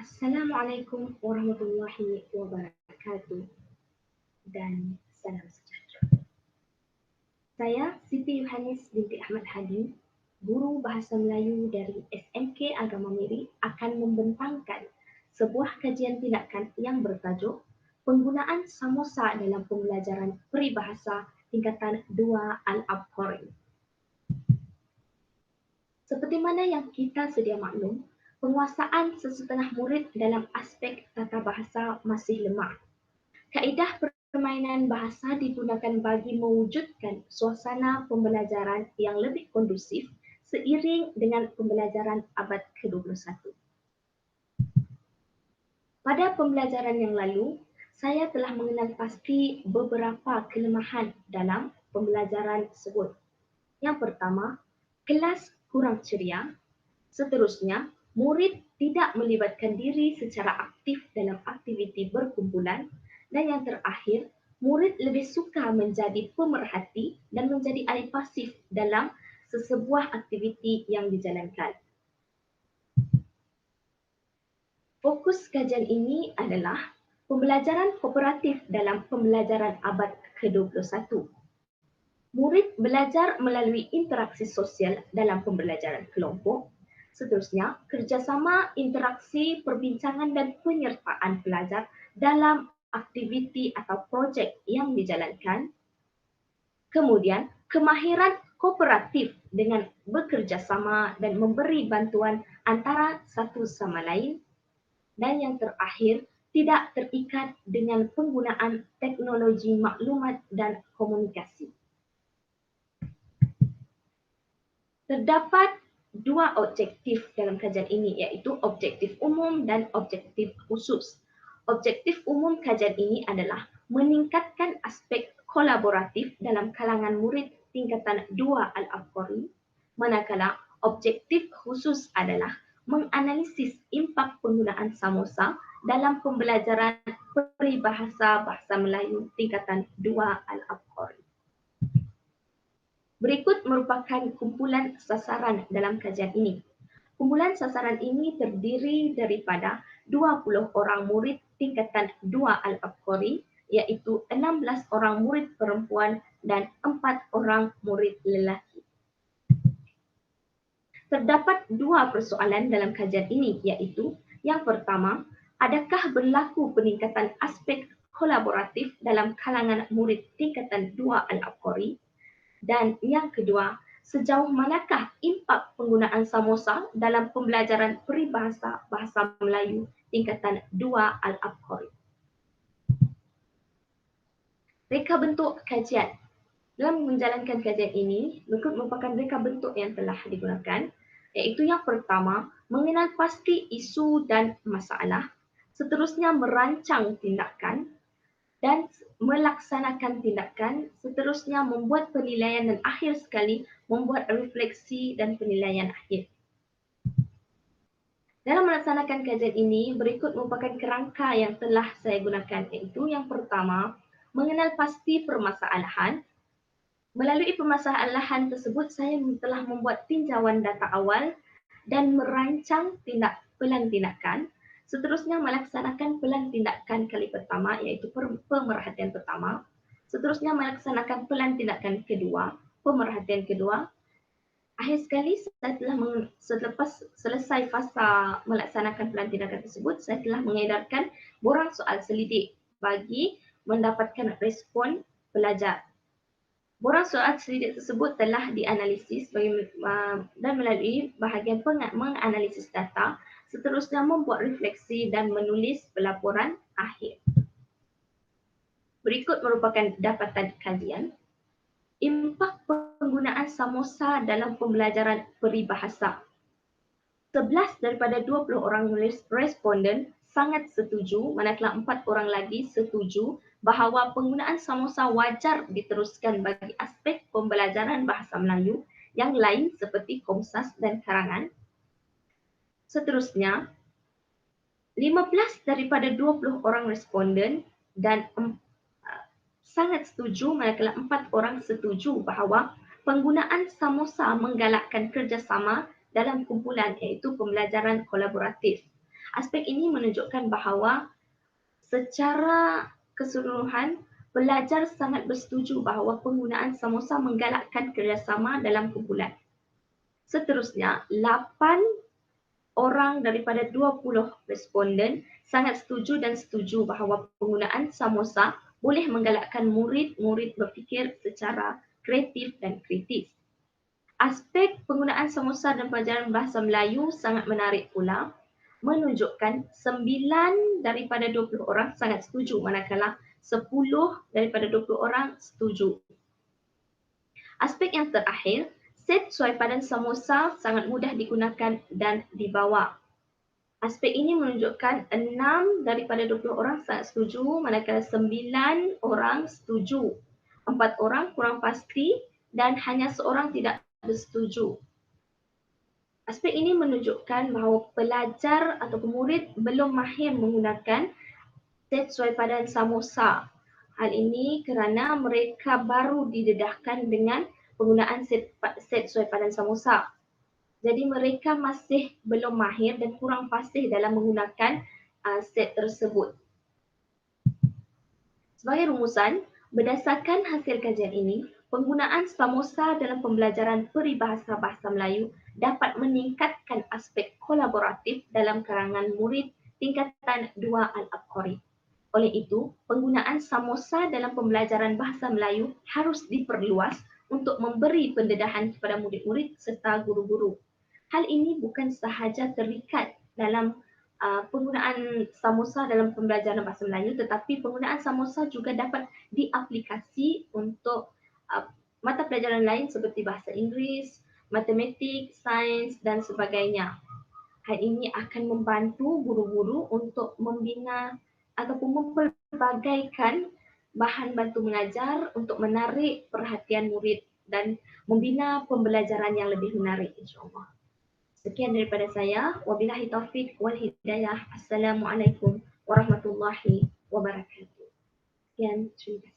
Assalamualaikum warahmatullahi wabarakatuh dan salam sejahtera. Saya Siti Yohanis binti Ahmad Hadi, guru Bahasa Melayu dari SMK Agama Miri akan membentangkan sebuah kajian tindakan yang bertajuk Penggunaan Samosa dalam Pembelajaran Peribahasa Tingkatan 2 Al-Abqari. Seperti mana yang kita sedia maklum, penguasaan sesetengah murid dalam aspek tata bahasa masih lemah. Kaedah permainan bahasa digunakan bagi mewujudkan suasana pembelajaran yang lebih kondusif seiring dengan pembelajaran abad ke-21. Pada pembelajaran yang lalu, saya telah mengenal pasti beberapa kelemahan dalam pembelajaran tersebut. Yang pertama, kelas kurang ceria. Seterusnya, murid tidak melibatkan diri secara aktif dalam aktiviti berkumpulan. Dan yang terakhir, murid lebih suka menjadi pemerhati dan menjadi ahli pasif dalam sesebuah aktiviti yang dijalankan. Fokus kajian ini adalah pembelajaran kooperatif dalam pembelajaran abad ke-21. Murid belajar melalui interaksi sosial dalam pembelajaran kelompok. Seterusnya, kerjasama, interaksi, perbincangan dan penyertaan pelajar dalam aktiviti atau projek yang dijalankan. Kemudian, kemahiran kooperatif dengan bekerjasama dan memberi bantuan antara satu sama lain. Dan yang terakhir, tidak terikat dengan penggunaan teknologi maklumat dan komunikasi. Terdapat dua objektif dalam kajian ini, iaitu objektif umum dan objektif khusus. Objektif umum kajian ini adalah meningkatkan aspek kolaboratif dalam kalangan murid tingkatan 2 Al-Abqari, manakala objektif khusus adalah menganalisis impak penggunaan samosa dalam pembelajaran peribahasa Bahasa Melayu tingkatan 2 Al-Abqari. Berikut merupakan kumpulan sasaran dalam kajian ini. Kumpulan sasaran ini terdiri daripada 20 orang murid tingkatan 2 Al-Abqari, iaitu 16 orang murid perempuan dan 4 orang murid lelaki. Terdapat dua persoalan dalam kajian ini, iaitu yang pertama, adakah berlaku peningkatan aspek kolaboratif dalam kalangan murid tingkatan 2 Al-Abqari? Dan yang kedua, sejauh manakah impak penggunaan samosa dalam pembelajaran peribahasa Bahasa Melayu tingkatan 2 Al-Abqari? Reka bentuk kajian. Dalam menjalankan kajian ini, berikut merupakan reka bentuk yang telah digunakan, iaitu yang pertama, mengenal pasti isu dan masalah, seterusnya merancang tindakan, dan melaksanakan tindakan, seterusnya membuat penilaian dan akhir sekali membuat refleksi dan penilaian akhir. Dalam melaksanakan kajian ini, berikut merupakan kerangka yang telah saya gunakan, iaitu yang pertama, mengenal pasti permasalahan. Melalui permasalahan tersebut, saya telah membuat tinjauan data awal dan merancang pelan tindakan. Seterusnya melaksanakan pelan tindakan kali pertama, iaitu pemerhatian pertama. Seterusnya melaksanakan pelan tindakan kedua, pemerhatian kedua. Akhir sekali, selepas selesai fasa melaksanakan pelan tindakan tersebut, saya telah mengedarkan borang soal selidik bagi mendapatkan respon pelajar. Borang soal selidik tersebut telah dianalisis dan melalui bahagian menganalisis data, seterusnya membuat refleksi dan menulis pelaporan akhir. Berikut merupakan dapatan kajian. Impak penggunaan samosa dalam pembelajaran peribahasa. 11 daripada 20 orang responden sangat setuju, manakala 4 orang lagi setuju bahawa penggunaan samosa wajar diteruskan bagi aspek pembelajaran Bahasa Melayu yang lain seperti komsas dan karangan. Seterusnya, 15 daripada 20 orang responden dan sangat setuju, manakala 4 orang setuju bahawa penggunaan samosa menggalakkan kerjasama dalam kumpulan, iaitu pembelajaran kolaboratif. Aspek ini menunjukkan bahawa secara keseluruhan pelajar sangat bersetuju bahawa penggunaan samosa menggalakkan kerjasama dalam kumpulan. Seterusnya, 8 orang daripada 20 responden sangat setuju dan setuju bahawa penggunaan samosa boleh menggalakkan murid-murid berfikir secara kreatif dan kritis. Aspek penggunaan samosa dalam pelajaran bahasa Melayu sangat menarik pula, menunjukkan 9 daripada 20 orang sangat setuju, manakala 10 daripada 20 orang setuju. Aspek yang terakhir, set suaipadan samosa sangat mudah digunakan dan dibawa. Aspek ini menunjukkan 6 daripada 20 orang sangat setuju, manakala 9 orang setuju. 4 orang kurang pasti dan hanya seorang tidak bersetuju. Aspek ini menunjukkan bahawa pelajar atau murid belum mahir menggunakan set suaipadan samosa. Hal ini kerana mereka baru didedahkan dengan penggunaan set suaipadan samosa. Jadi mereka masih belum mahir dan kurang fasih dalam menggunakan set tersebut. Sebagai rumusan, berdasarkan hasil kajian ini, penggunaan samosa dalam pembelajaran peribahasa bahasa Melayu dapat meningkatkan aspek kolaboratif dalam kalangan murid tingkatan 2 Al-Abqari. Oleh itu, penggunaan samosa dalam pembelajaran bahasa Melayu harus diperluas untuk memberi pendedahan kepada murid-murid serta guru-guru. Hal ini bukan sahaja terikat dalam penggunaan samosa dalam pembelajaran bahasa Melayu, tetapi penggunaan samosa juga dapat diaplikasi untuk mata pelajaran lain seperti bahasa Inggeris, matematik, sains dan sebagainya. Hal ini akan membantu guru-guru untuk membina ataupun mempelbagaikan bahan bantu mengajar untuk menarik perhatian murid dan membina pembelajaran yang lebih menarik, insya-Allah. Sekian daripada saya. Wabillahi taufik wal hidayah. Assalamualaikum warahmatullahi wabarakatuh. Sekian, terima kasih.